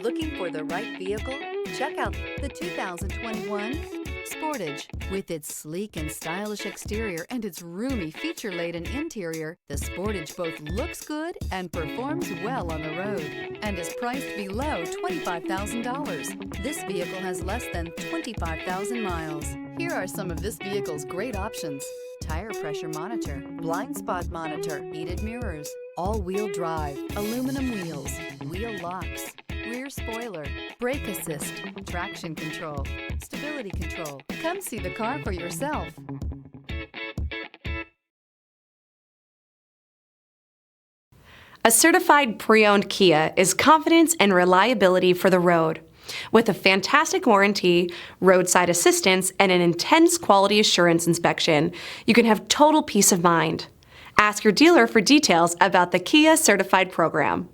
Looking for the right vehicle? Check out the 2021 Sportage. With its sleek and stylish exterior and its roomy, feature-laden interior, the Sportage both looks good and performs well on the road and is priced below $25,000. This vehicle has less than 25,000 miles. Here are some of this vehicle's great options: tire pressure monitor, blind spot monitor, heated mirrors, all-wheel drive, aluminum wheels, wheel locks, rear spoiler, brake assist, traction control, stability control. Come see the car for yourself. A certified pre-owned Kia is confidence and reliability for the road. With a fantastic warranty, roadside assistance, and an intense quality assurance inspection, you can have total peace of mind. Ask your dealer for details about the Kia Certified program.